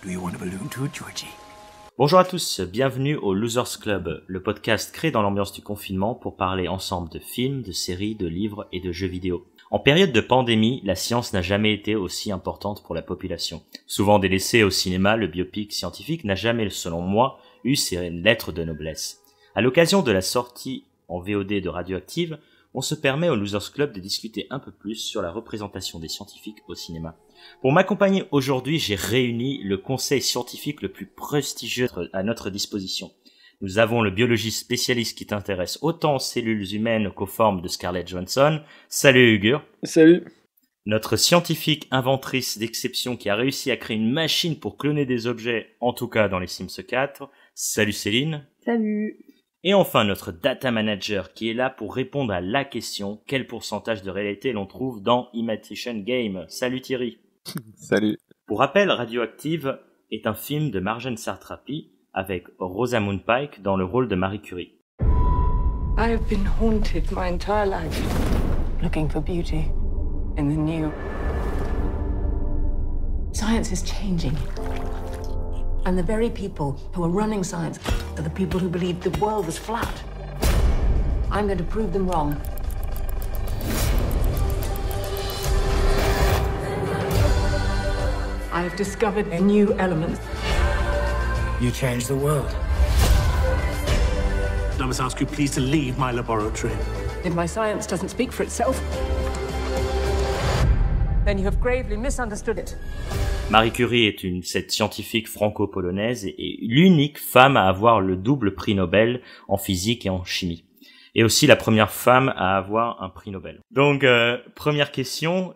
Do you want a balloon too, Georgie? Bonjour à tous, bienvenue au Losers Club, le podcast créé dans l'ambiance du confinement pour parler ensemble de films, de séries, de livres et de jeux vidéo. En période de pandémie, la science n'a jamais été aussi importante pour la population. Souvent délaissé au cinéma, le biopic scientifique n'a jamais, selon moi, eu ses lettres de noblesse. À l'occasion de la sortie en VOD de Radioactive, on se permet au Losers Club de discuter un peu plus sur la représentation des scientifiques au cinéma. Pour m'accompagner aujourd'hui, j'ai réuni le conseil scientifique le plus prestigieux à notre disposition. Nous avons le biologiste spécialiste qui t'intéresse autant aux cellules humaines qu'aux formes de Scarlett Johansson. Salut Ugur. Salut. Notre scientifique inventrice d'exception qui a réussi à créer une machine pour cloner des objets, en tout cas dans les Sims 4. Salut Céline. Salut. Et enfin notre data manager qui est là pour répondre à la question quel pourcentage de réalité l'on trouve dans Imitation Game. Salut Thierry. Salut. Pour rappel, Radioactive est un film de Marjane Satrapi avec Rosamund Pike dans le rôle de Marie Curie. I have been haunted my entire life, looking for beauty in the new. Science is changing. And the very people who are running science are the people who believed the world was flat. I'm going to prove them wrong. I have discovered a new element. You changed the world. I must ask you please to leave my laboratory. If my science doesn't speak for itself, then you have gravely misunderstood it. Marie Curie est cette scientifique franco-polonaise et l'unique femme à avoir le double prix Nobel en physique et en chimie. Et aussi la première femme à avoir un prix Nobel. Donc, première question,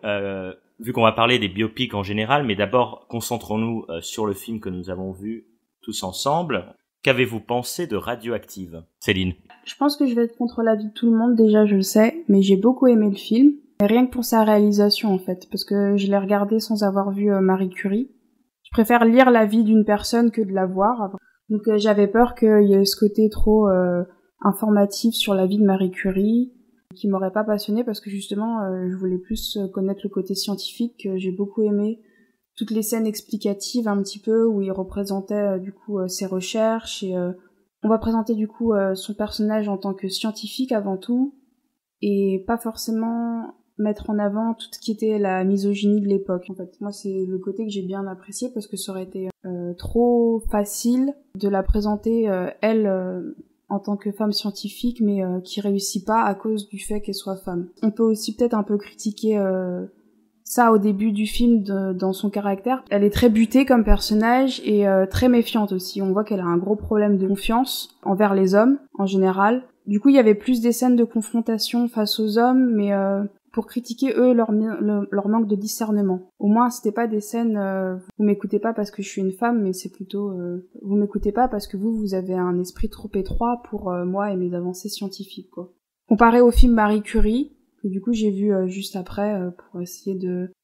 vu qu'on va parler des biopics en général, mais d'abord concentrons-nous sur le film que nous avons vu tous ensemble. Qu'avez-vous pensé de Radioactive, Céline? Je pense que je vais être contre l'avis de tout le monde, déjà je le sais, mais j'ai beaucoup aimé le film. Rien que pour sa réalisation en fait, parce que je l'ai regardé sans avoir vu Marie Curie. Je préfère lire la vie d'une personne que de la voir. Donc j'avais peur qu'il y ait ce côté trop informatif sur la vie de Marie Curie, qui m'aurait pas passionné parce que justement je voulais plus connaître le côté scientifique. J'ai beaucoup aimé toutes les scènes explicatives un petit peu où il représentait du coup ses recherches et on va présenter du coup son personnage en tant que scientifique avant tout et pas forcément mettre en avant tout ce qui était la misogynie de l'époque. En fait, moi c'est le côté que j'ai bien apprécié parce que ça aurait été trop facile de la présenter elle en tant que femme scientifique mais qui réussit pas à cause du fait qu'elle soit femme. On peut aussi peut-être un peu critiquer ça au début du film dans son caractère. Elle est très butée comme personnage et très méfiante aussi. On voit qu'elle a un gros problème de confiance envers les hommes en général. Du coup, il y avait plus des scènes de confrontation face aux hommes, mais pour critiquer eux leur manque de discernement. Au moins, c'était pas des scènes vous m'écoutez pas parce que je suis une femme, mais c'est plutôt vous m'écoutez pas parce que vous avez un esprit trop étroit pour moi et mes avancées scientifiques, quoi. Comparé au film Marie Curie, que du coup j'ai vu juste après pour essayer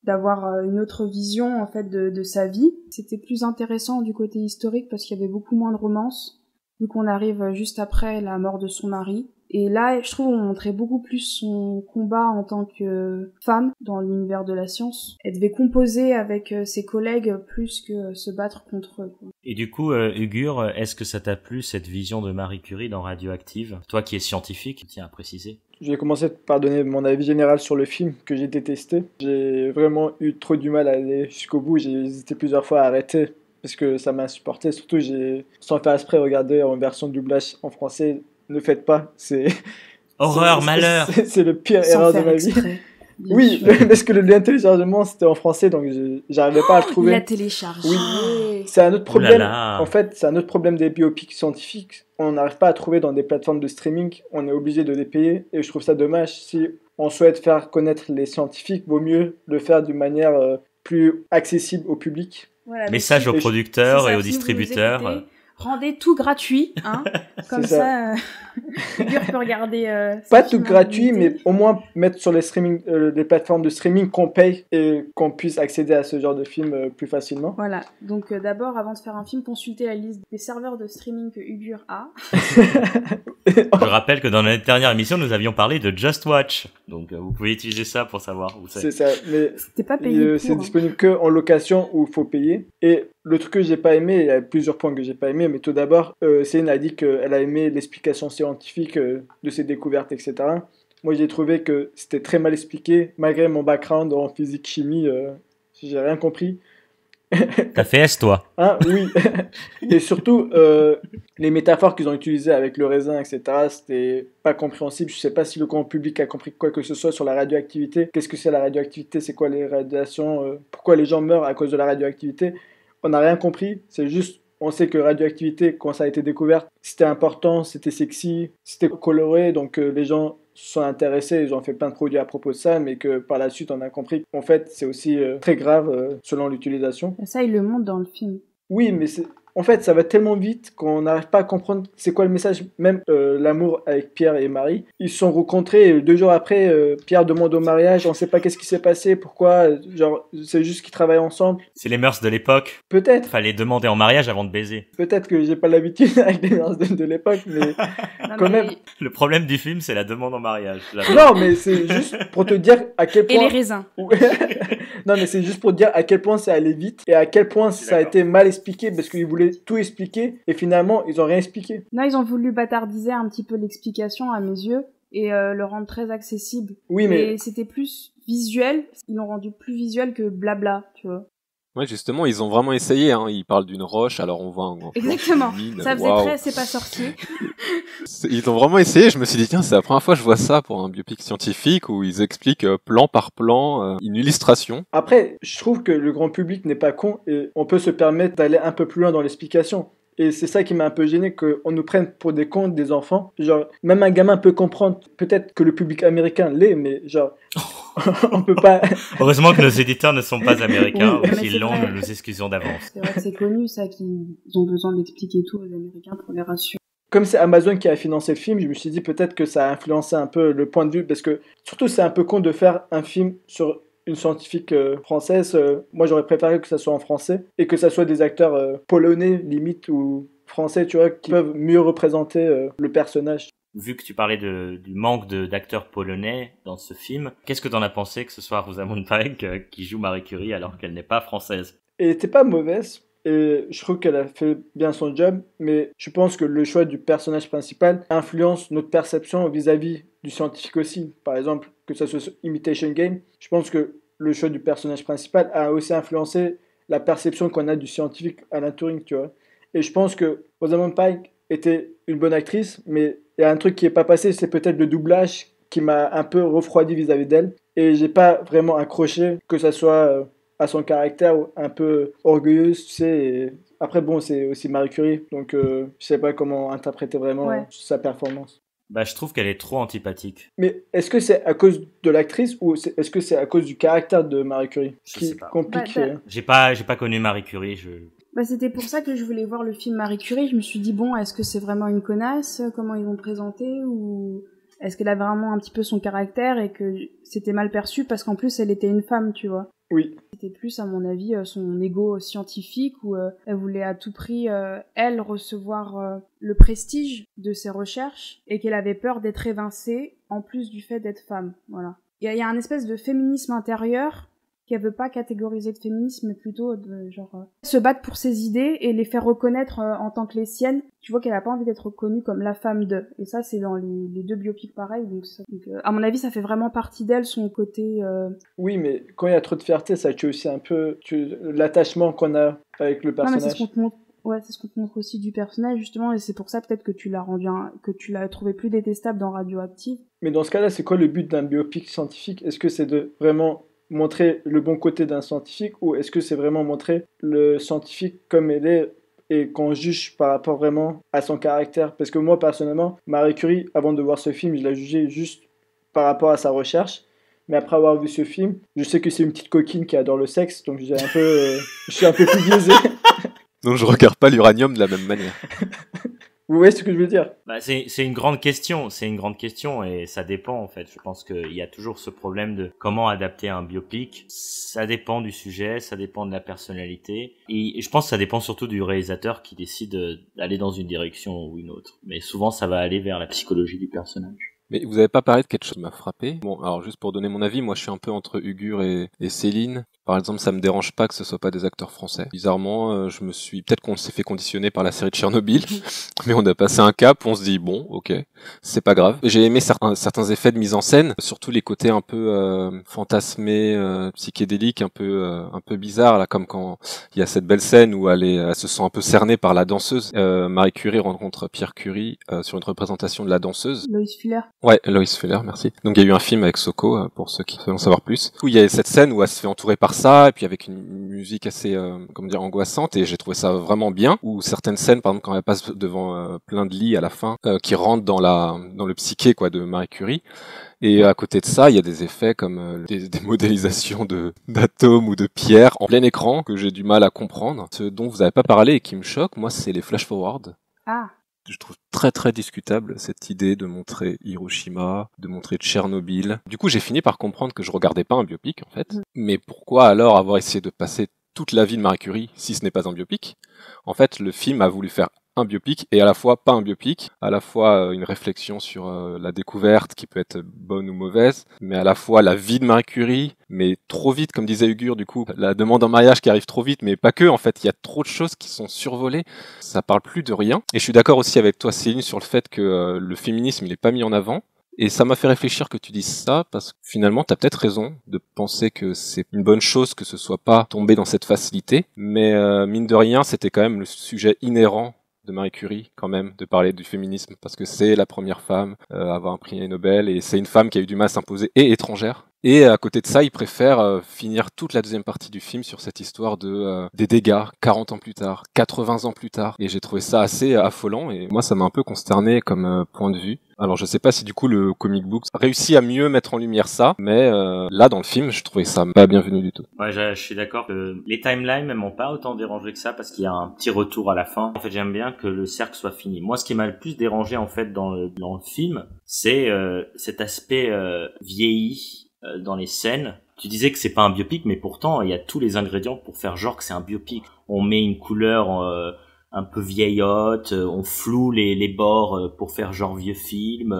d'avoir une autre vision en fait de sa vie. C'était plus intéressant du côté historique parce qu'il y avait beaucoup moins de romance, vu qu'on arrive juste après la mort de son mari. Et là, je trouve on montrait beaucoup plus son combat en tant que femme dans l'univers de la science. Elle devait composer avec ses collègues plus que se battre contre eux, quoi. Et du coup, Ugur, est-ce que ça t'a plu cette vision de Marie Curie dans Radioactive? Toi qui es scientifique, tiens à préciser. Je vais commencer par donner mon avis général sur le film que j'ai détesté. J'ai vraiment eu trop du mal à aller jusqu'au bout. J'ai hésité plusieurs fois à arrêter parce que ça m'a insupporté. Surtout, j'ai sans faire exprès regardé en version de doublage en français. Ne faites pas, c'est... Horreur, malheur. C'est le pire Sans erreur de faire ma exprès. vie. Oui, parce que le lien de téléchargement c'était en français donc j'arrivais pas à le trouver. Il a téléchargé. Oui, c'est un autre problème. Oulala. En fait, c'est un autre problème des biopics scientifiques. On n'arrive pas à trouver dans des plateformes de streaming. On est obligé de les payer et je trouve ça dommage. Si on souhaite faire connaître les scientifiques, vaut mieux le faire d'une manière plus accessible au public. Voilà, Message aux si producteurs ça, et aux si vous nous distributeurs. écoutez, rendez tout gratuit, hein. Comme C'est ça, Ugur peut regarder. Pas ses tout films gratuit, illimités. mais au moins mettre sur les streaming, les plateformes de streaming qu'on paye et qu'on puisse accéder à ce genre de film plus facilement. Voilà. Donc d'abord, avant de faire un film, consultez la liste des serveurs de streaming que Ugur a. Je rappelle que dans notre dernière émission, nous avions parlé de Just Watch. Donc vous pouvez utiliser ça pour savoir où c'est. C'est ça, mais T'es pas payé pour. c'est disponible que en location où il faut payer. Et le truc que j'ai pas aimé, il y a plusieurs points que j'ai pas aimé, mais tout d'abord, Céline a dit qu'elle a aimé l'explication scientifique de ses découvertes, etc. Moi, j'ai trouvé que c'était très mal expliqué, malgré mon background en physique-chimie, j'ai rien compris. T'as fait S, toi? Hein, oui. Et surtout, les métaphores qu'ils ont utilisées avec le raisin, etc., c'était pas compréhensible. Je sais pas si le grand public a compris quoi que ce soit sur la radioactivité. Qu'est-ce que c'est la radioactivité? C'est quoi les radiations? Pourquoi les gens meurent à cause de la radioactivité? On n'a rien compris. C'est juste, on sait que radioactivité, quand ça a été découvert, c'était important, c'était sexy, c'était coloré, donc les gens se sont intéressés, ils ont fait plein de produits à propos de ça, mais que par la suite, on a compris qu'en fait, c'est aussi très grave selon l'utilisation. Et ça, il le montre dans le film. Oui, mais en fait, ça va tellement vite qu'on n'arrive pas à comprendre c'est quoi le message. Même l'amour avec Pierre et Marie, ils se sont rencontrés et 2 jours après, Pierre demande au mariage, on sait pas qu'est-ce qui s'est passé, pourquoi, genre, c'est juste qu'ils travaillent ensemble. C'est les mœurs de l'époque. Peut-être. Fallait demander en mariage avant de baiser. Peut-être que j'ai pas l'habitude avec les mœurs de l'époque, mais quand même. Le problème du film, c'est la demande en mariage. Non, mais c'est juste pour te dire à quel point... Et les raisins. Non, mais c'est juste pour te dire à quel point ça allait vite et à quel point ça a été mal expliqué parce qu'ils voulaient tout expliquer et finalement, ils ont rien expliqué. Non, ils ont voulu bâtardiser un petit peu l'explication à mes yeux et le rendre très accessible. Oui, mais... Et c'était plus visuel, ils l'ont rendu plus visuel que blabla, tu vois. Ouais, justement, ils ont vraiment essayé, hein. Ils parlent d'une roche, alors on voit un grand Exactement. mine. Ça faisait très c'est pas sorcier. Ils ont vraiment essayé, je me suis dit, tiens, c'est la première fois que je vois ça pour un biopic scientifique où ils expliquent plan par plan une illustration. Après, je trouve que le grand public n'est pas con et on peut se permettre d'aller un peu plus loin dans l'explication. Et c'est ça qui m'a un peu gêné, qu'on nous prenne pour des cons, des enfants. Genre, même un gamin peut comprendre, peut-être que le public américain l'est, mais genre, on peut pas... Heureusement que nos éditeurs ne sont pas américains, Oui, ou s'ils l'ont, vrai. nous nous excusons d'avance. C'est vrai que c'est connu ça qu'ils ont besoin d'expliquer tout aux Américains pour les rassurer. Comme c'est Amazon qui a financé le film, je me suis dit peut-être que ça a influencé un peu le point de vue, parce que surtout c'est un peu con de faire un film sur une scientifique française. Moi j'aurais préféré que ça soit en français et que ça soit des acteurs polonais limite ou français, tu vois, qui peuvent mieux représenter le personnage. Vu que tu parlais du manque d'acteurs polonais dans ce film, qu'est-ce que t'en as pensé que ce soit Rosamund Pike qui joue Marie Curie alors qu'elle n'est pas française? Elle était pas mauvaise. Et je trouve qu'elle a fait bien son job, mais je pense que le choix du personnage principal influence notre perception vis-à-vis du scientifique aussi. Par exemple, que ça soit sur Imitation Game, je pense que le choix du personnage principal a aussi influencé la perception qu'on a du scientifique Alan Turing, tu vois. Et je pense que Rosamund Pike était une bonne actrice, mais il y a un truc qui n'est pas passé, c'est peut-être le doublage qui m'a un peu refroidi vis-à-vis d'elle. Et j'ai pas vraiment accroché, que ça soit... à son caractère un peu orgueilleuse, tu sais. Et après, bon, c'est aussi Marie Curie, donc je sais pas comment interpréter vraiment sa performance. Bah, je trouve qu'elle est trop antipathique. Mais est-ce que c'est à cause de l'actrice ou est-ce que c'est à cause du caractère de Marie Curie Je sais pas. complique J'ai pas connu Marie Curie, C'était pour ça que je voulais voir le film Marie Curie. Je me suis dit, bon, est-ce que c'est vraiment une connasse? Comment ils vont présenter? Ou est-ce qu'elle a vraiment un petit peu son caractère et que c'était mal perçu parce qu'en plus elle était une femme, tu vois? Oui. C'était plus, à mon avis, son ego scientifique où elle voulait à tout prix, elle, recevoir le prestige de ses recherches et qu'elle avait peur d'être évincée en plus du fait d'être femme. Voilà. Il y a un espèce de féminisme intérieur qu'elle veut pas catégoriser de féminisme, mais plutôt de genre se battre pour ses idées et les faire reconnaître en tant que les siennes. Tu vois qu'elle a pas envie d'être reconnue comme la femme de. Et ça, c'est dans les 2 biopics pareils. Donc à mon avis, ça fait vraiment partie d'elle, son côté... Oui, mais quand il y a trop de fierté, ça tue aussi un peu l'attachement qu'on a avec le personnage. Non, mais c'est ce qu'on te montre. Ouais, c'est ce qu'on te montre aussi du personnage, justement, et c'est pour ça peut-être que tu l'as trouvé plus détestable dans Radioactive. Mais dans ce cas-là, c'est quoi le but d'un biopic scientifique? Est-ce que c'est de vraiment montrer le bon côté d'un scientifique ou est-ce que c'est vraiment montrer le scientifique comme elle est et qu'on juge par rapport vraiment à son caractère? Parce que moi, personnellement, Marie Curie, avant de voir ce film, je la jugeais juste par rapport à sa recherche. Mais après avoir vu ce film, je sais que c'est une petite coquine qui adore le sexe, donc je suis un peu plus biaisé. Donc je regarde pas l'uranium de la même manière. Vous voyez ce que je veux dire? Bah, c'est une grande question, et ça dépend en fait. Je pense qu'il y a toujours ce problème de comment adapter un biopic. Ça dépend du sujet, ça dépend de la personnalité, et je pense que ça dépend surtout du réalisateur qui décide d'aller dans une direction ou une autre. Mais souvent ça va aller vers la psychologie du personnage. Mais vous avez pas parlé de quelque chose qui m'a frappé. Bon, alors juste pour donner mon avis, moi je suis un peu entre Ugur et Céline. Par exemple, ça me dérange pas que ce soit pas des acteurs français. Bizarrement, peut-être qu'on s'est fait conditionner par la série de Tchernobyl, mais on a passé un cap, on se dit bon, ok, c'est pas grave. J'ai aimé certains effets de mise en scène, surtout les côtés un peu fantasmés, psychédéliques, un peu bizarres là, comme quand il y a cette belle scène où elle se sent un peu cernée par la danseuse. Marie Curie rencontre Pierre Curie sur une représentation de la danseuse. Lois Fuller. Ouais, Lois Fuller, merci. Donc il y a eu un film avec Soko, pour ceux qui veulent en savoir plus, où il y a cette scène où elle se fait entourer par ça, et puis avec une musique assez, angoissante, et j'ai trouvé ça vraiment bien. Ou certaines scènes, par exemple, quand elle passe devant plein de lits à la fin, qui rentrent dans le psyché, quoi, de Marie Curie. Et à côté de ça, il y a des effets comme des modélisations d'atomes ou de pierres en plein écran que j'ai du mal à comprendre. Ce dont vous n'avez pas parlé et qui me choque, moi, c'est les flash-forward. Ah. Je trouve très très discutable cette idée de montrer Hiroshima, de montrer Tchernobyl. Du coup, j'ai fini par comprendre que je regardais pas un biopic, en fait. Mais pourquoi alors avoir essayé de passer toute la vie de Marie Curie si ce n'est pas un biopic? En fait, le film a voulu faire un biopic et à la fois pas un biopic, à la fois une réflexion sur la découverte qui peut être bonne ou mauvaise, mais à la fois la vie de Marie Curie, mais trop vite, comme disait Ugur, du coup, la demande en mariage qui arrive trop vite, mais pas que, en fait, il y a trop de choses qui sont survolées, ça parle plus de rien. Et je suis d'accord aussi avec toi, Céline, sur le fait que le féminisme, il est pas mis en avant. Et ça m'a fait réfléchir que tu dises ça, parce que finalement, t'as peut-être raison de penser que c'est une bonne chose que ce soit pas tombé dans cette facilité, mais mine de rien, c'était quand même le sujet inhérent de Marie Curie, quand même, de parler du féminisme, parce que c'est la première femme à avoir un prix Nobel, et c'est une femme qui a eu du mal à s'imposer, et étrangère. Et à côté de ça, il préfère finir toute la deuxième partie du film sur cette histoire des dégâts 40 ans plus tard, 80 ans plus tard. Et j'ai trouvé ça assez affolant, et moi ça m'a un peu consterné comme point de vue. Alors je sais pas si du coup le comic book réussit à mieux mettre en lumière ça, mais là dans le film, je trouvais ça pas bienvenu du tout. Ouais, je suis d'accord que les timelines m'ont pas autant dérangé que ça, parce qu'il y a un petit retour à la fin. En fait, j'aime bien que le cercle soit fini. Moi, ce qui m'a le plus dérangé en fait dans le film, c'est cet aspect vieilli dans les scènes. Tu disais que c'est pas un biopic, mais pourtant il y a tous les ingrédients pour faire genre que c'est un biopic. On met une couleur un peu vieillotte, on floue les bords pour faire genre vieux film.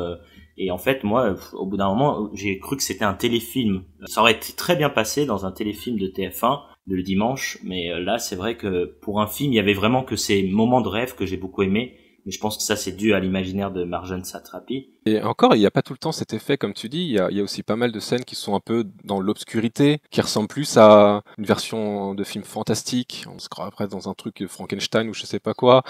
Et en fait, moi, au bout d'un moment, j'ai cru que c'était un téléfilm. Ça aurait été très bien passé dans un téléfilm de TF1 le dimanche, mais là, c'est vrai que pour un film, il y avait vraiment que ces moments de rêve que j'ai beaucoup aimés. Mais je pense que ça, c'est dû à l'imaginaire de Marjane Satrapi. Et encore, il n'y a pas tout le temps cet effet, comme tu dis. Il y a aussi pas mal de scènes qui sont un peu dans l'obscurité, qui ressemblent plus à une version de film fantastique. On se croit après dans un truc Frankenstein ou je sais pas quoi.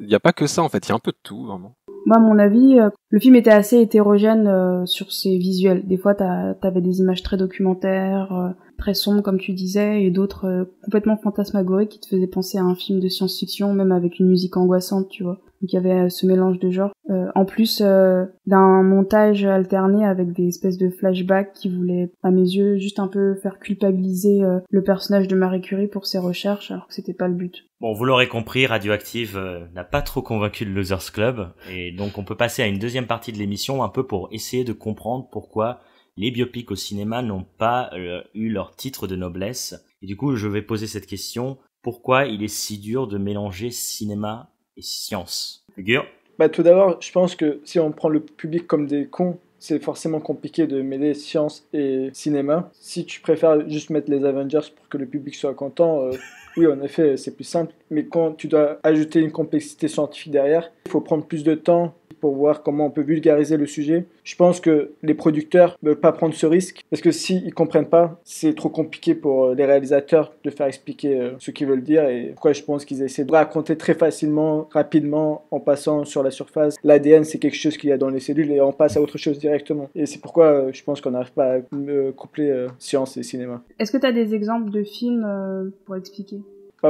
Il n'y a pas que ça, en fait. Il y a un peu de tout, vraiment. Moi, à mon avis, le film était assez hétérogène sur ses visuels. Des fois, t'avais des images très documentaires, très sombres, comme tu disais, et d'autres complètement fantasmagoriques qui te faisaient penser à un film de science-fiction, même avec une musique angoissante, tu vois. Donc il y avait ce mélange de genres. En plus d'un montage alterné avec des espèces de flashbacks qui voulaient, à mes yeux, juste un peu faire culpabiliser le personnage de Marie Curie pour ses recherches, alors que c'était pas le but. Bon, vous l'aurez compris, Radioactive n'a pas trop convaincu le Losers Club, et donc on peut passer à une deuxième partie de l'émission, un peu pour essayer de comprendre pourquoi les biopics au cinéma n'ont pas eu leur titre de noblesse. Et du coup, je vais poser cette question, pourquoi il est si dur de mélanger cinéma et science? Figure. Tout d'abord, je pense que si on prend le public comme des cons, c'est forcément compliqué de mêler science et cinéma. Si tu préfères juste mettre les Avengers pour que le public soit content, oui, en effet, c'est plus simple. Mais quand tu dois ajouter une complexité scientifique derrière, il faut prendre plus de temps pour voir comment on peut vulgariser le sujet. Je pense que les producteurs ne veulent pas prendre ce risque, parce que s'ils ne comprennent pas, c'est trop compliqué pour les réalisateurs de faire expliquer ce qu'ils veulent dire. Et pourquoi je pense qu'ils essaient de raconter très facilement, rapidement, en passant sur la surface. L'ADN, c'est quelque chose qu'il y a dans les cellules et on passe à autre chose directement. Et c'est pourquoi je pense qu'on n'arrive pas à coupler science et cinéma. Est-ce que tu as des exemples de films pour expliquer ?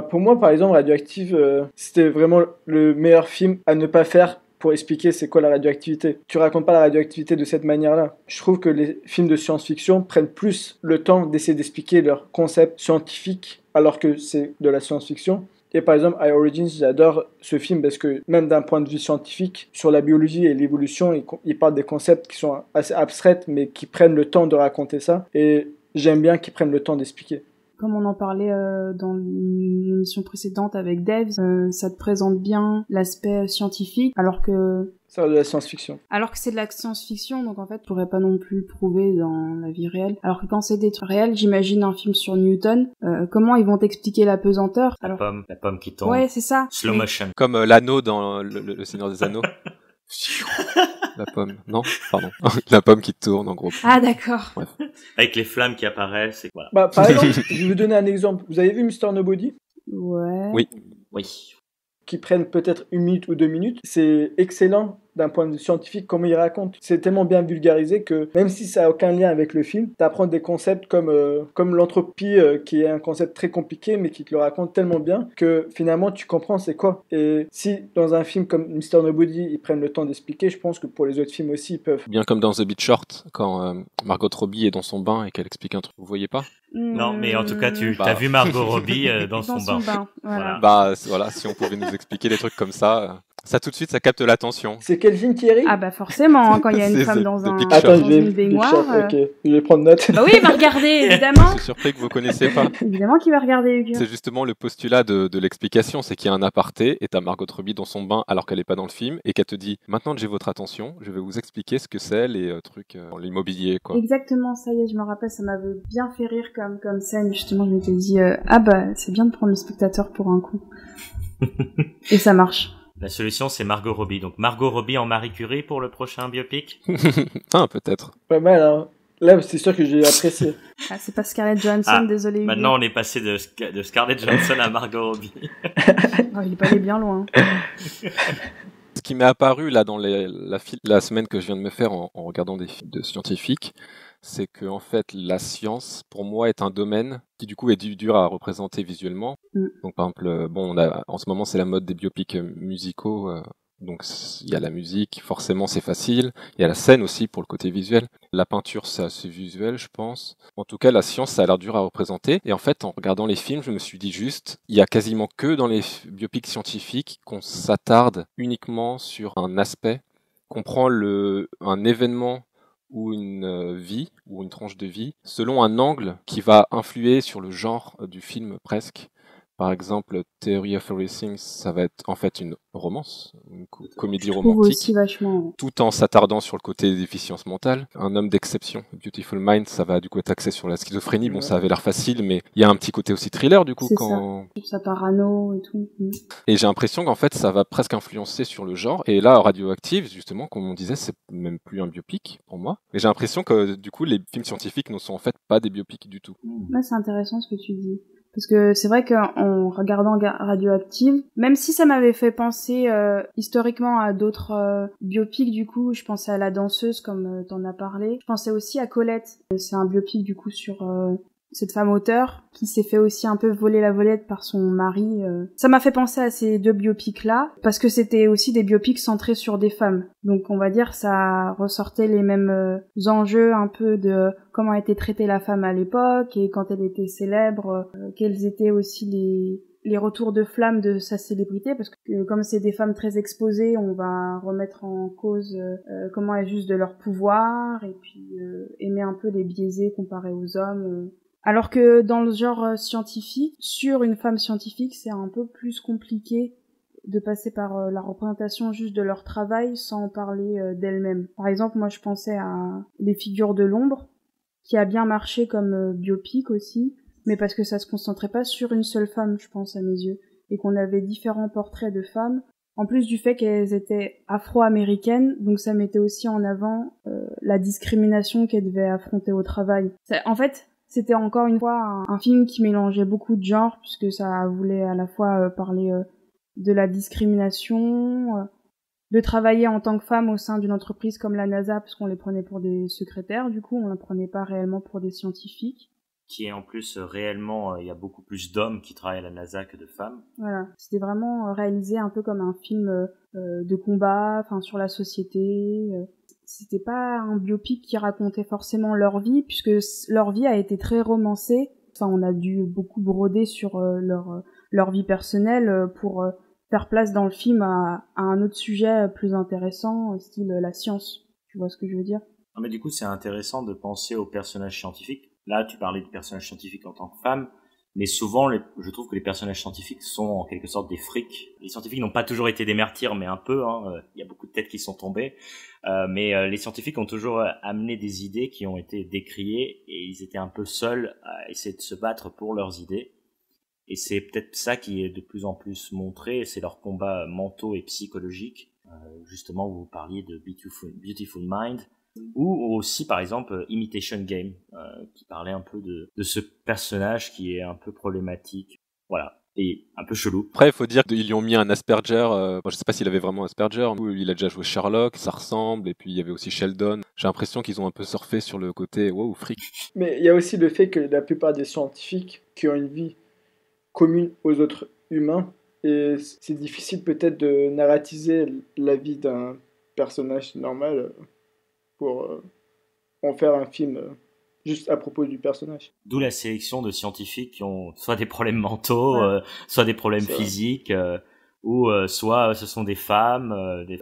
Pour moi, par exemple, Radioactive, c'était vraiment le meilleur film à ne pas faire pour expliquer c'est quoi la radioactivité. Tu racontes pas la radioactivité de cette manière-là. Je trouve que les films de science-fiction prennent plus le temps d'essayer d'expliquer leurs concepts scientifiques alors que c'est de la science-fiction. Et par exemple, I Origins, j'adore ce film parce que même d'un point de vue scientifique, sur la biologie et l'évolution, il parle des concepts qui sont assez abstraits mais qui prennent le temps de raconter ça. Et j'aime bien qu'ils prennent le temps d'expliquer. Comme on en parlait dans l'émission précédente avec Dave, ça te présente bien l'aspect scientifique, alors que Ça reste de la science-fiction. Alors que c'est de la science-fiction, donc en fait, on pourrait pas non plus le prouver dans la vie réelle. Alors que quand c'est des trucs réels, j'imagine un film sur Newton, comment ils vont t'expliquer la pesanteur? La pomme qui tombe. Ouais, c'est ça. Slow motion. Comme l'anneau dans le Seigneur des Anneaux. La pomme, non, pardon. La pomme qui tourne, en gros. Ah, d'accord. Bref. Avec les flammes qui apparaissent, et voilà. Bah, par exemple, je vais vous donner un exemple. Vous avez vu Mr. Nobody? Ouais. Oui. Oui. Qui prennent peut-être 1 minute ou 2 minutes. C'est excellent d'un point de vue scientifique, comment il raconte. C'est tellement bien vulgarisé que même si ça n'a aucun lien avec le film, tu apprends des concepts comme l'entropie, qui est un concept très compliqué, mais qui te le raconte tellement bien que finalement tu comprends c'est quoi. Et si dans un film comme Mr. Nobody, ils prennent le temps d'expliquer, je pense que pour les autres films aussi, ils peuvent. Bien comme dans The Big Short, quand Margot Robbie est dans son bain et qu'elle explique un truc, vous voyez pas? Non, mais en tout cas, tu Bah. as vu Margot Robbie dans son bain. Voilà. Bah voilà, si on pouvait nous expliquer des trucs comme ça, ça tout de suite, ça capte l'attention. C'est quel film, Thierry? Ah bah forcément, hein, quand il y a une C'est femme The dans Big un Short. Attends, dans je vais une baignoire. ok, je vais prendre note. Bah oui, il va regarder, évidemment. Je suis surpris que vous connaissiez pas. Évidemment qu'il va regarder, Hugo. C'est justement le postulat de l'explication, c'est qu'il y a un aparté et t'as Margot Robbie dans son bain alors qu'elle est pas dans le film et qu'elle te dit maintenant que j'ai votre attention, je vais vous expliquer ce que c'est les trucs dans l'immobilier quoi. Exactement, ça y est, je me rappelle, ça m'avait bien fait rire comme scène. Justement, je m'étais dit ah bah c'est bien de prendre le spectateur pour un coup. Et ça marche. La solution, c'est Margot Robbie. Donc Margot Robbie en Marie Curie pour le prochain biopic. Ah peut-être. Pas mal, hein. Là, c'est sûr que j'ai apprécié. Ah, c'est pas Scarlett Johansson, désolé. Hugo. Maintenant, on est passé de Scarlett Johansson à Margot Robbie. Oh, il est pas allé bien loin. Ce qui m'est apparu là dans la semaine que je viens de me faire en regardant des films de scientifiques, c'est que en fait la science pour moi est un domaine qui du coup est dur à représenter visuellement. Donc par exemple, bon, en ce moment c'est la mode des biopics musicaux. Donc il y a la musique, forcément c'est facile. Il y a la scène aussi pour le côté visuel. La peinture c'est assez visuel je pense. En tout cas la science ça a l'air dur à représenter. Et en fait en regardant les films je me suis dit juste, il y a quasiment que dans les biopics scientifiques qu'on s'attarde uniquement sur un aspect, qu'on prend un événement ou une vie, ou une tranche de vie, selon un angle qui va influer sur le genre du film presque. Par exemple, Theory of Everything, ça va être en fait une romance, une comédie romantique, aussi vachement. tout en s'attardant sur le côté déficience mentale. Un homme d'exception, Beautiful Mind, ça va du coup être axé sur la schizophrénie. Bon, ça avait l'air facile, mais il y a un petit côté aussi thriller du coup quand. Ça parano et tout. Et j'ai l'impression qu'en fait, ça va presque influencer sur le genre. Et là, Radioactive, justement, comme on disait, c'est même plus un biopic pour moi. Et j'ai l'impression que du coup, les films scientifiques ne sont en fait pas des biopics du tout. Ouais, c'est intéressant ce que tu dis. Parce que c'est vrai qu'en regardant Radioactive, même si ça m'avait fait penser historiquement à d'autres biopics, du coup, je pensais à La Danseuse, comme t'en as parlé. Je pensais aussi à Colette. C'est un biopic, du coup, sur cette femme auteure qui s'est fait aussi un peu voler la volette par son mari. Ça m'a fait penser à ces deux biopics-là, parce que c'était aussi des biopics centrés sur des femmes. Donc on va dire ça ressortait les mêmes enjeux un peu de comment était traitée la femme à l'époque et quand elle était célèbre, quels étaient aussi les retours de flamme de sa célébrité, parce que comme c'est des femmes très exposées, on va remettre en cause comment elles usent de leur pouvoir et puis aimer un peu les biaisés comparés aux hommes. Alors que dans le genre scientifique, sur une femme scientifique, c'est un peu plus compliqué de passer par la représentation juste de leur travail sans parler d'elles-mêmes. Par exemple, moi je pensais à Les Figures de l'ombre, qui a bien marché comme biopic aussi, mais parce que ça se concentrait pas sur une seule femme, je pense, à mes yeux, et qu'on avait différents portraits de femmes, en plus du fait qu'elles étaient afro-américaines, donc ça mettait aussi en avant la discrimination qu'elles devaient affronter au travail. En fait, c'était encore une fois un film qui mélangeait beaucoup de genres, puisque ça voulait à la fois parler de la discrimination, de travailler en tant que femme au sein d'une entreprise comme la NASA, parce qu'on les prenait pour des secrétaires, du coup, on les prenait pas réellement pour des scientifiques. Qui est en plus réellement, il y a beaucoup plus d'hommes qui travaillent à la NASA que de femmes. Voilà, c'était vraiment réalisé un peu comme un film de combat, enfin sur la société. C'était pas un biopic qui racontait forcément leur vie, puisque leur vie a été très romancée. Enfin, on a dû beaucoup broder sur leur vie personnelle pour faire place dans le film à un autre sujet plus intéressant, style la science. Tu vois ce que je veux dire? Ah, mais du coup, c'est intéressant de penser aux personnages scientifiques. Là, tu parlais de personnages scientifiques en tant que femmes, Mais souvent, je trouve que les personnages scientifiques sont en quelque sorte des frics. Les scientifiques n'ont pas toujours été des martyrs, mais un peu. Il y a beaucoup de têtes qui sont tombées. Mais les scientifiques ont toujours amené des idées qui ont été décriées et ils étaient un peu seuls à essayer de se battre pour leurs idées. Et c'est peut-être ça qui est de plus en plus montré, c'est leurs combats mentaux et psychologiques. Justement, vous parliez de Beautiful Mind, ou aussi par exemple Imitation Game, qui parlait un peu de ce personnage qui est un peu problématique, voilà, et un peu chelou. Après, il faut dire qu'ils lui ont mis un Asperger, je sais pas s'il avait vraiment Asperger, il a déjà joué Sherlock, ça ressemble, et puis il y avait aussi Sheldon. J'ai l'impression qu'ils ont un peu surfé sur le côté wow, fric. Mais il y a aussi le fait que la plupart des scientifiques qui ont une vie commune aux autres humains, et c'est difficile peut-être de narratiser la vie d'un personnage normal pour en faire un film juste à propos du personnage. D'où la sélection de scientifiques qui ont soit des problèmes mentaux, soit des problèmes physiques, ou soit ce sont des femmes,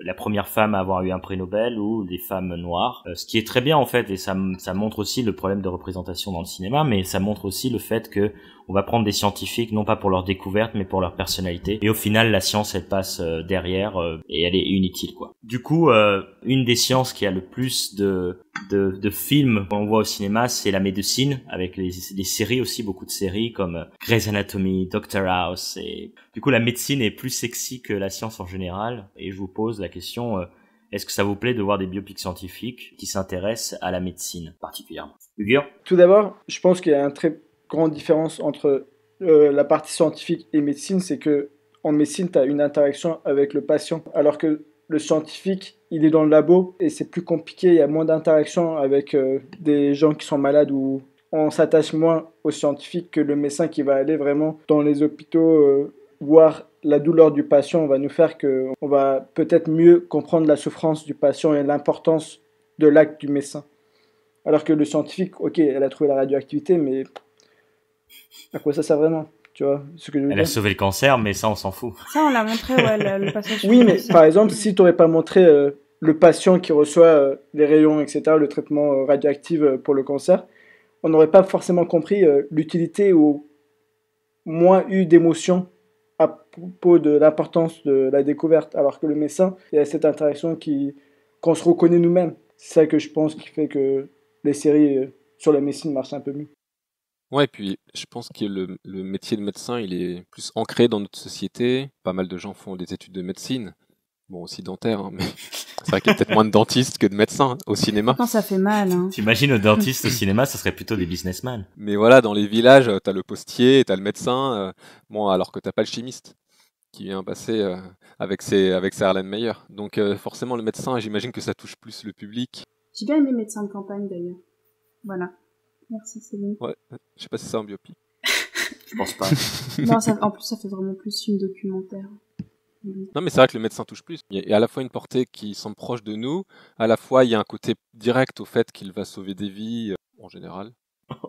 la première femme à avoir eu un prix Nobel, ou des femmes noires. Ce qui est très bien en fait, et ça montre aussi le problème de représentation dans le cinéma, mais ça montre aussi le fait que on va prendre des scientifiques non pas pour leur découverte mais pour leur personnalité, et au final la science elle passe derrière et elle est inutile quoi. Du coup une des sciences qui a le plus de films qu'on voit au cinéma, c'est la médecine, avec les séries aussi, beaucoup de séries comme Grey's Anatomy, Doctor House, et du coup la médecine est plus sexy que la science en général, et je vous pose la question, est-ce que ça vous plaît de voir des biopics scientifiques qui s'intéressent à la médecine particulièrement? Hugo ? Tout d'abord, je pense qu'il y a une très grande différence entre la partie scientifique et médecine, c'est que en médecine, tu as une interaction avec le patient, alors que le scientifique, il est dans le labo et c'est plus compliqué, il y a moins d'interaction avec des gens qui sont malades, ou on s'attache moins aux scientifiques que le médecin qui va aller vraiment dans les hôpitaux voir la douleur du patient. On va nous faire que on va peut-être mieux comprendre la souffrance du patient et l'importance de l'acte du médecin. Alors que le scientifique, ok, elle a trouvé la radioactivité, mais à quoi ça sert vraiment? Tu vois ce que je veux dire? Elle a sauvé le cancer, mais ça on s'en fout. Ça on l'a montré, ouais, le passage. Oui, mais par exemple, si tu n'aurais pas montré le patient qui reçoit les rayons, etc., le traitement radioactif pour le cancer, on n'aurait pas forcément compris l'utilité ou moins eu d'émotion à propos de l'importance de la découverte. Alors que le médecin, il y a cette interaction qu'on se reconnaît nous-mêmes. C'est ça que je pense qui fait que les séries sur la médecine marchent un peu mieux. Ouais, et puis je pense que le métier de médecin, il est plus ancré dans notre société. Pas mal de gens font des études de médecine. Bon, aussi dentaire, hein, mais c'est vrai qu'il y a peut-être moins de dentistes que de médecins au cinéma. Non, ça fait mal. Hein. T'imagines le dentiste au cinéma, ça serait plutôt des businessmen. Mais voilà, dans les villages, t'as le postier, t'as le médecin, bon, alors que t'as pas le chimiste qui vient passer avec ses Erlenmeyer. Donc forcément, le médecin, j'imagine que ça touche plus le public. J'ai bien aimé Médecin de campagne d'ailleurs. Voilà. Merci Céline. Ouais, je sais pas si c'est un biopic. Je pense pas. Non, en plus ça fait vraiment plus film documentaire. Non, mais c'est vrai que le médecin touche plus. Il y a à la fois une portée qui semble proche de nous, à la fois il y a un côté direct au fait qu'il va sauver des vies, en général.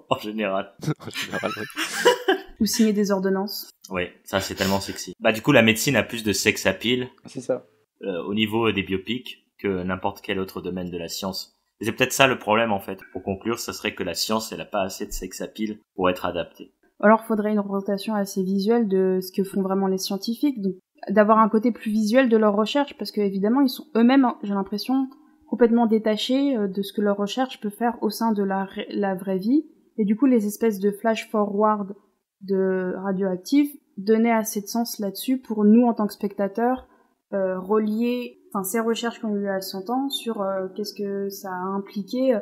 En général. En général, oui. Ou signer des ordonnances. Oui, ça c'est tellement sexy. Bah du coup la médecine a plus de sex appeal C'est ça. Au niveau des biopics que n'importe quel autre domaine de la science. Et c'est peut-être ça le problème en fait. Pour conclure, ça serait que la science elle a pas assez de sex appeal pour être adaptée. Alors faudrait une représentation assez visuelle de ce que font vraiment les scientifiques, donc d'avoir un côté plus visuel de leur recherche, parce que évidemment ils sont eux-mêmes, j'ai l'impression, complètement détachés de ce que leur recherche peut faire au sein de la vraie vie, et du coup les espèces de flash forward de radioactifs donnaient assez de sens là-dessus pour nous en tant que spectateurs relier ces recherches qu'on a eues à 100 ans sur qu'est-ce que ça a impliqué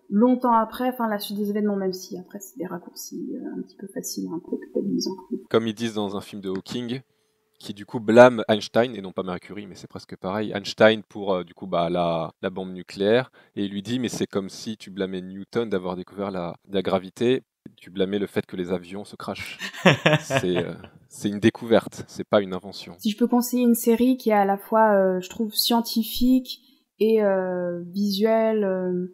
longtemps après, la suite des événements, même si après c'est des raccourcis un petit peu faciles à intellectualiser. Comme ils disent dans un film de Hawking, qui du coup blâme Einstein, et non pas Marie Curie, mais c'est presque pareil, Einstein pour du coup la bombe nucléaire, et il lui dit mais c'est comme si tu blâmais Newton d'avoir découvert la gravité, tu blâmais le fait que les avions se crashent. C'est une découverte, c'est pas une invention. Si je peux conseiller une série qui est à la fois, je trouve, scientifique et visuelle,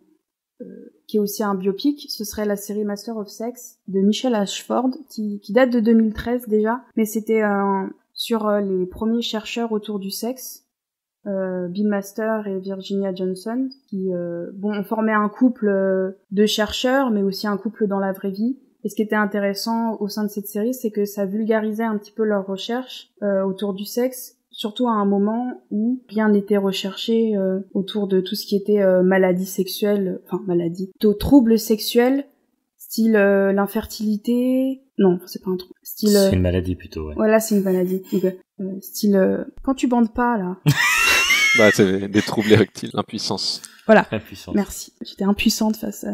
qui est aussi un biopic, ce serait la série Master of Sex de Michel Ashford, qui date de 2013 déjà, mais c'était sur les premiers chercheurs autour du sexe, Bill Master et Virginia Johnson, qui ont formé un couple de chercheurs, mais aussi un couple dans la vraie vie, Et ce qui était intéressant au sein de cette série, c'est que ça vulgarisait un petit peu leurs recherches autour du sexe, surtout à un moment où rien n'était recherché autour de tout ce qui était maladie sexuelle, troubles sexuels, style l'infertilité. Non, c'est pas un trouble. Style. C'est une maladie plutôt, ouais. Voilà, c'est une maladie. Donc, style quand tu bandes pas là. Bah, c'est des troubles érectiles, l'impuissance. Voilà. Impuissance. Merci. J'étais impuissante face à.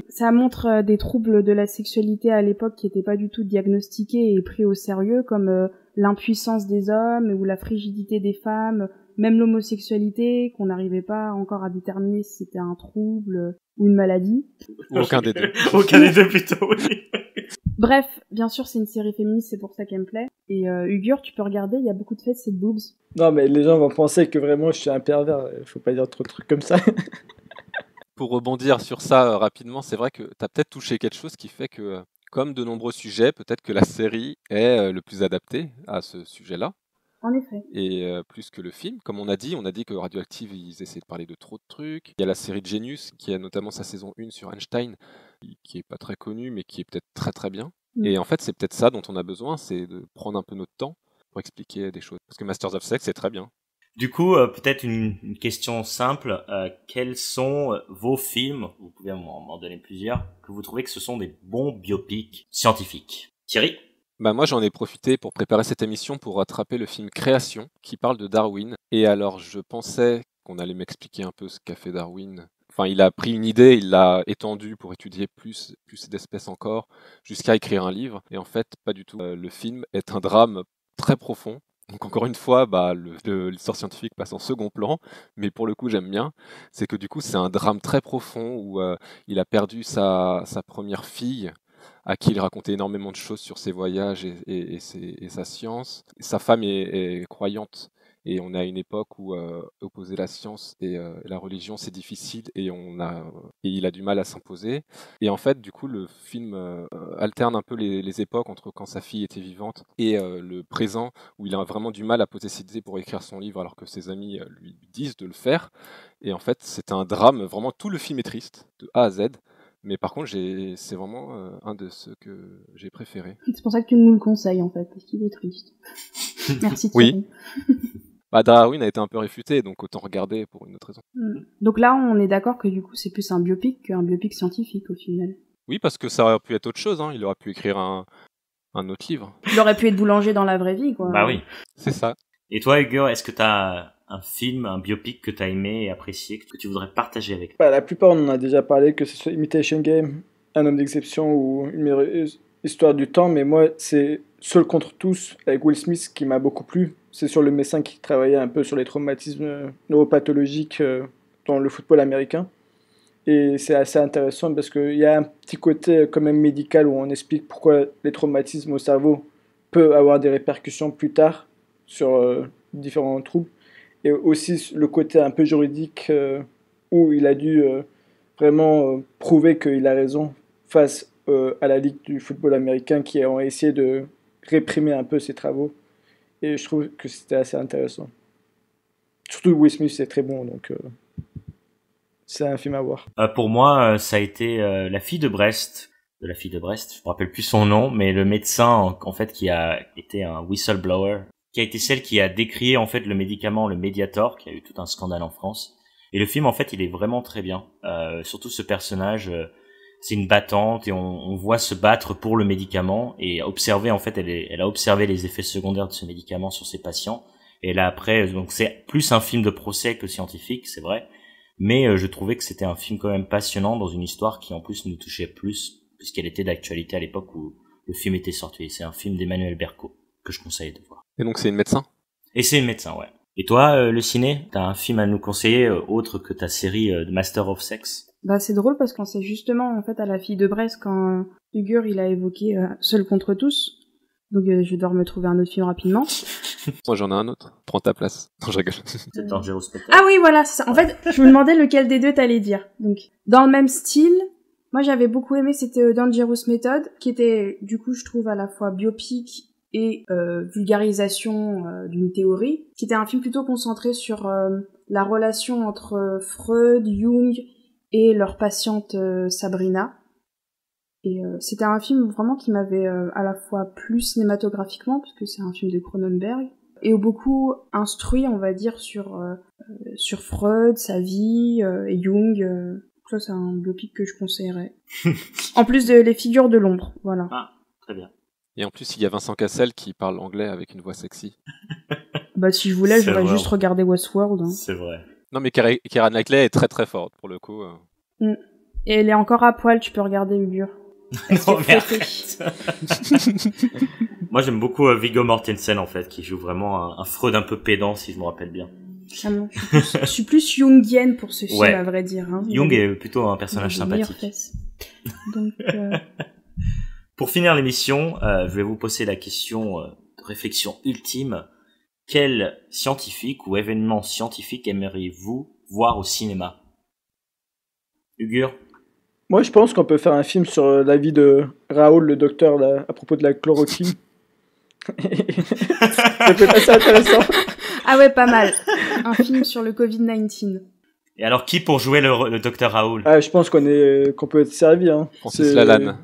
Ça montre des troubles de la sexualité à l'époque qui n'étaient pas du tout diagnostiqués et pris au sérieux, comme l'impuissance des hommes ou la frigidité des femmes, même l'homosexualité qu'on n'arrivait pas encore à déterminer si c'était un trouble ou une maladie. Aucun des deux. Aucun des deux plutôt, oui. Bref, bien sûr c'est une série féministe, c'est pour ça qu'elle me plaît. Et Ugur, tu peux regarder, il y a beaucoup de fesses et de boobs. Non, mais les gens vont penser que vraiment je suis un pervers. Faut pas dire trop de trucs comme ça. Pour rebondir sur ça rapidement, c'est vrai que tu as peut-être touché quelque chose qui fait que, comme de nombreux sujets, peut-être que la série est le plus adaptée à ce sujet-là. En effet. Et plus que le film. Comme on a dit que Radioactive, ils essaient de parler de trop de trucs. Il y a la série de Genius, qui a notamment sa saison 1 sur Einstein, qui est pas très connue, mais qui est peut-être très très bien. Et en fait, c'est peut-être ça dont on a besoin, c'est de prendre un peu notre temps pour expliquer des choses. Parce que Masters of Sex, c'est très bien. Du coup, peut-être une question simple. Quels sont vos films, vous pouvez m'en donner plusieurs, que vous trouvez que ce sont des bons biopics scientifiques? Thierry? Bah moi, j'en ai profité pour préparer cette émission pour rattraper le film Création, qui parle de Darwin. Et alors, je pensais qu'on allait m'expliquer un peu ce qu'a fait Darwin. Enfin, il a pris une idée, il l'a étendue pour étudier plus d'espèces encore, jusqu'à écrire un livre. Et en fait, pas du tout. Le film est un drame très profond. Donc encore une fois, l'histoire scientifique passe en second plan, mais pour le coup j'aime bien. C'est que du coup c'est un drame très profond où il a perdu sa première fille, à qui il racontait énormément de choses sur ses voyages et sa science. Sa femme est croyante, et on est à une époque où opposer la science et la religion c'est difficile, et il a du mal à s'imposer. Et en fait, du coup, le film alterne un peu les époques entre quand sa fille était vivante et le présent, où il a vraiment du mal à poser ses idées pour écrire son livre, alors que ses amis lui disent de le faire. Et en fait, c'est un drame, vraiment tout le film est triste, de A à Z. Mais par contre, c'est vraiment un de ceux que j'ai préférés. C'est pour ça que tu nous le conseilles, en fait, parce qu'il est triste. Merci Thierry. Oui. Darwin a été un peu réfuté, donc autant regarder pour une autre raison. Donc là, on est d'accord que du coup, c'est plus un biopic qu'un biopic scientifique, au final. Oui, parce que ça aurait pu être autre chose, hein. Il aurait pu écrire un autre livre. Il aurait pu être boulanger dans la vraie vie, quoi. Bah oui. C'est ça. Et toi, Hugo, est-ce que t'as un film, un biopic que t'as aimé et apprécié, que tu voudrais partager avec nous? La plupart, on en a déjà parlé, que ce soit Imitation Game, Un homme d'exception ou Une histoire du temps, mais moi, c'est Seul contre tous, avec Will Smith, qui m'a beaucoup plu. C'est sur le médecin qui travaillait un peu sur les traumatismes neuropathologiques dans le football américain. Et c'est assez intéressant parce qu'il y a un petit côté quand même médical où on explique pourquoi les traumatismes au cerveau peuvent avoir des répercussions plus tard sur différents troubles. Et aussi le côté un peu juridique où il a dû vraiment prouver qu'il a raison face à la Ligue du football américain qui ont essayé de réprimer un peu ses travaux. Et je trouve que c'était assez intéressant. Surtout Will Smith, c'est très bon, donc c'est un film à voir. Pour moi, ça a été La fille de Brest. De La fille de Brest, je me rappelle plus son nom, mais le médecin en fait qui a été un whistleblower, qui a été celle qui a décrié en fait le médicament, le Mediator, qui a eu tout un scandale en France. Et le film en fait, il est vraiment très bien. Surtout ce personnage, c'est une battante et on voit se battre pour le médicament et observer en fait, elle a observé les effets secondaires de ce médicament sur ses patients. Et là après, donc c'est plus un film de procès que scientifique, c'est vrai. Mais je trouvais que c'était un film quand même passionnant dans une histoire qui en plus nous touchait plus, puisqu'elle était d'actualité à l'époque où le film était sorti. C'est un film d'Emmanuel Berco que je conseille de voir. Et donc c'est une médecin? Et c'est une médecin, ouais. Et toi, le ciné, t'as un film à nous conseiller autre que ta série The Master of Sex? Bah c'est drôle parce qu'on sait justement en fait à La fille de Brest quand Ugur il a évoqué Seul contre tous. Donc je dois me trouver un autre film rapidement. Moi j'en ai un autre. Prends ta place. Non, je rigole. C'est Dangerous Method. Ah oui voilà, c'est ça. En fait, je me demandais lequel des deux t'allais dire. Donc dans le même style, moi j'avais beaucoup aimé, c'était Dangerous Method, qui était du coup je trouve à la fois biopic et vulgarisation d'une théorie, qui était un film plutôt concentré sur la relation entre Freud, Jung et leur patiente Sabrina. Et c'était un film vraiment qui m'avait à la fois plu cinématographiquement, parce que c'est un film de Cronenberg, et beaucoup instruit, on va dire, sur Freud, sa vie, et Jung. Ça, c'est un biopic que je conseillerais. En plus de Les Figures de l'ombre, voilà. Ah, très bien. Et en plus, il y a Vincent Cassel qui parle anglais avec une voix sexy. Bah, si je voulais, C'est j'aurais vrai. juste regardé Westworld. Hein. C'est vrai. Non, mais Keira Knightley est très très forte pour le coup. Et elle est encore à poil, tu peux regarder Ugur. Non, mais arrête. Moi, j'aime beaucoup Viggo Mortensen, en fait, qui joue vraiment un Freud un peu pédant, si je me rappelle bien. Ah non, je suis plus jungienne pour ce film, Ouais. à vrai dire. Hein. Jung est plutôt un personnage Il a des meilleures sympathique. fesses. Donc, Pour finir l'émission, je vais vous poser la question de réflexion ultime. Quel scientifique ou événement scientifique aimeriez-vous voir au cinéma? Ugur? Moi, je pense qu'on peut faire un film sur la vie de Raoul, le docteur, là, à propos de la chloroquine. Ça peut être assez intéressant. Ah ouais, pas mal. Un film sur le Covid-19. Et alors, qui pour jouer le docteur Raoul? Ah, je pense qu'on peut être servi. Hein. Francis Lalanne.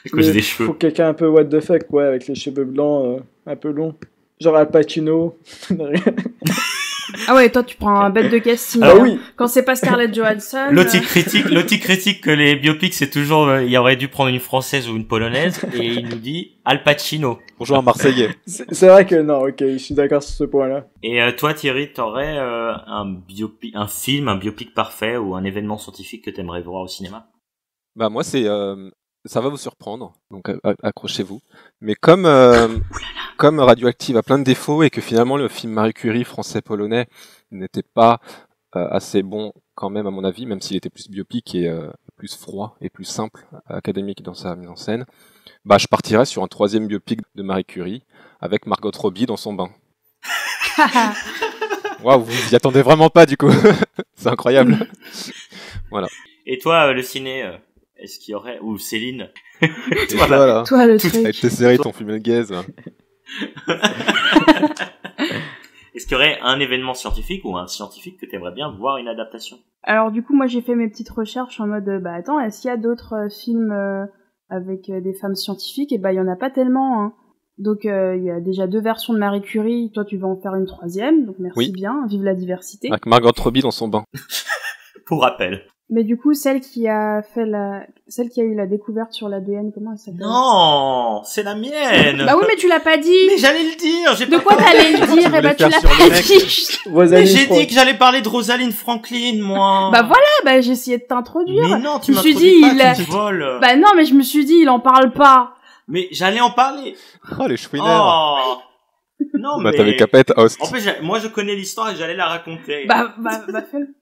À cause Mais des cheveux. faut quelqu'un un peu what the fuck, ouais, avec les cheveux blancs, un peu longs. Genre Al Pacino. Ah ouais, toi tu prends un bête de casting. Ah hein. oui. Quand c'est pas Scarlett Johansson. L'autre critique que les biopics c'est toujours il aurait dû prendre une française ou une polonaise et il nous dit Al Pacino. Pour jouer un Marseillais. C'est vrai que non, ok, je suis d'accord sur ce point-là. Et toi Thierry, t'aurais un biopic parfait ou un événement scientifique que t'aimerais voir au cinéma? Bah moi c'est ça va vous surprendre, donc accrochez-vous. Mais comme Radioactive a plein de défauts et que finalement le film Marie Curie français-polonais n'était pas assez bon quand même à mon avis, même s'il était plus biopic et plus froid et plus simple, académique dans sa mise en scène, bah je partirais sur un troisième biopic de Marie Curie avec Margot Robbie dans son bain. Waouh, vous y attendez vraiment pas du coup. C'est incroyable. Voilà. Et toi le ciné est-ce qu'il y aurait ou Céline? Et voilà. Toi le Avec truc. tes séries, ton film gaze. Est-ce qu'il y aurait un événement scientifique ou un scientifique que t'aimerais bien voir une adaptation? Alors du coup moi j'ai fait mes petites recherches en mode bah attends, est-ce qu'il y a d'autres films avec des femmes scientifiques? Et bah il y en a pas tellement. Hein. Donc il y a déjà 2 versions de Marie Curie, toi tu vas en faire une 3e, donc merci Oui. bien, vive la diversité. Avec Margot Robbie dans son bain. Pour rappel. Mais du coup celle qui a eu la découverte sur l'ADN, comment elle s'appelle? Non, c'est la mienne. Bah oui mais tu l'as pas dit. Mais j'allais le dire. De quoi t'allais le dire? Eh bah tu faire l'as sur le pas mec. dit. Mais Rosalie j'ai Franck. dit que j'allais parler de Rosalind Franklin, moi. Bah voilà, bah j'ai essayé de t'introduire. Mais non, tu Je me suis m'introduis dit, pas, il tu me voles. Bah non, mais je me suis dit, il en parle pas. Mais j'allais en parler. Oh, les chouineurs. Oh. Non, Bah mais... t'avais qu'à pas être host. En fait, moi je connais l'histoire et j'allais la raconter. Bah fais-le.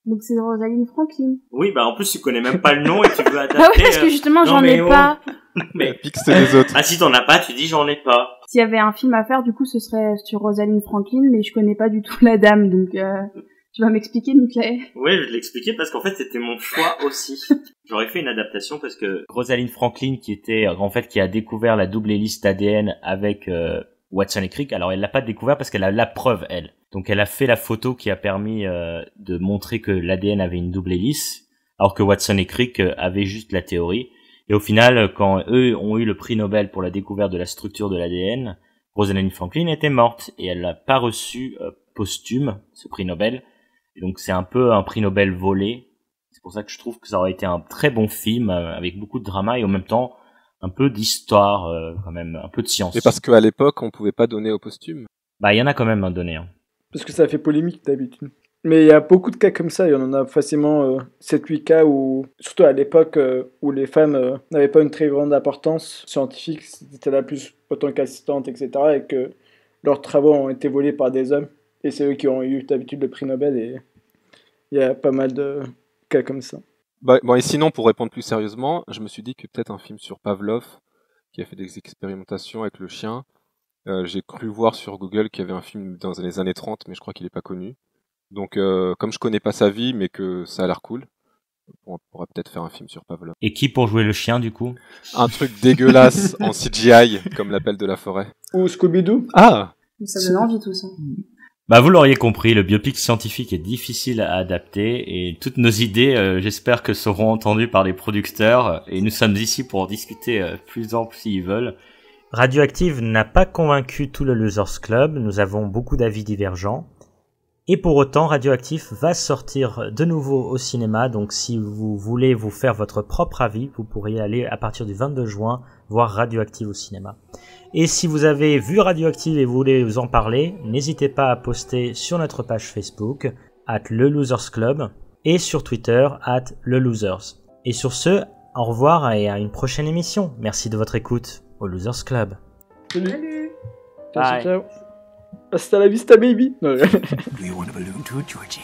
Donc c'est Rosalind Franklin. Oui, bah en plus tu connais même pas le nom et tu veux adapter. Bah oui, parce que justement, non, j'en mais ai oh. pas. Mais... Pix des autres. Ah si t'en as pas, tu dis j'en ai pas. S'il y avait un film à faire, du coup, ce serait sur Rosalind Franklin, mais je connais pas du tout la dame, donc tu vas m'expliquer, Niclay. Oui, je vais l'expliquer parce qu'en fait c'était mon choix aussi. J'aurais fait une adaptation parce que Rosalind Franklin qui a découvert la double hélice d'ADN avec Watson et Crick. Alors elle l'a pas découvert parce qu'elle a la preuve elle. Donc elle a fait la photo qui a permis de montrer que l'ADN avait une double hélice, alors que Watson et Crick avaient juste la théorie. Et au final, quand eux ont eu le prix Nobel pour la découverte de la structure de l'ADN, Rosalind Franklin était morte et elle n'a pas reçu posthume ce prix Nobel. Et donc c'est un peu un prix Nobel volé. C'est pour ça que je trouve que ça aurait été un très bon film avec beaucoup de drama et en même temps un peu d'histoire, quand même, un peu de science. Et parce qu'à l'époque, on pouvait pas donner au posthume. Bah il y en a quand même un donné. Hein. Parce que ça fait polémique d'habitude. Mais il y a beaucoup de cas comme ça, il y en a facilement 7-8 cas où, surtout à l'époque où les femmes n'avaient pas une très grande importance scientifique, c'était là plus autant qu'assistantes, etc. Et que leurs travaux ont été volés par des hommes. Et c'est eux qui ont eu d'habitude le prix Nobel et il y a pas mal de cas comme ça. Bah, bon, et sinon, pour répondre plus sérieusement, je me suis dit que peut-être un film sur Pavlov, qui a fait des expérimentations avec le chien. J'ai cru voir sur Google qu'il y avait un film dans les années 30, mais je crois qu'il est pas connu. Donc, comme je connais pas sa vie, mais que ça a l'air cool, on pourrait peut-être faire un film sur Pavlov. Et qui pour jouer le chien du coup? Un truc dégueulasse en CGI, comme l'appel de la forêt. Ou Scooby-Doo. Ah! Ça donne envie tout ça. Bah vous l'auriez compris, le biopic scientifique est difficile à adapter et toutes nos idées, j'espère que seront entendues par les producteurs et nous sommes ici pour en discuter plus ample s'ils veulent. Radioactive n'a pas convaincu tout le Losers Club, nous avons beaucoup d'avis divergents. Et pour autant, Radioactive va sortir de nouveau au cinéma, donc si vous voulez vous faire votre propre avis, vous pourriez aller à partir du 22 juin voir Radioactive au cinéma. Et si vous avez vu Radioactive et vous voulez vous en parler, n'hésitez pas à poster sur notre page Facebook, @LeLosersClub, et sur Twitter, @LeLosers. Et sur ce, au revoir et à une prochaine émission. Merci de votre écoute au Losers Club. Salut. Bye. Ciao. Hasta la vista, baby. Do you want a balloon too, Georgie?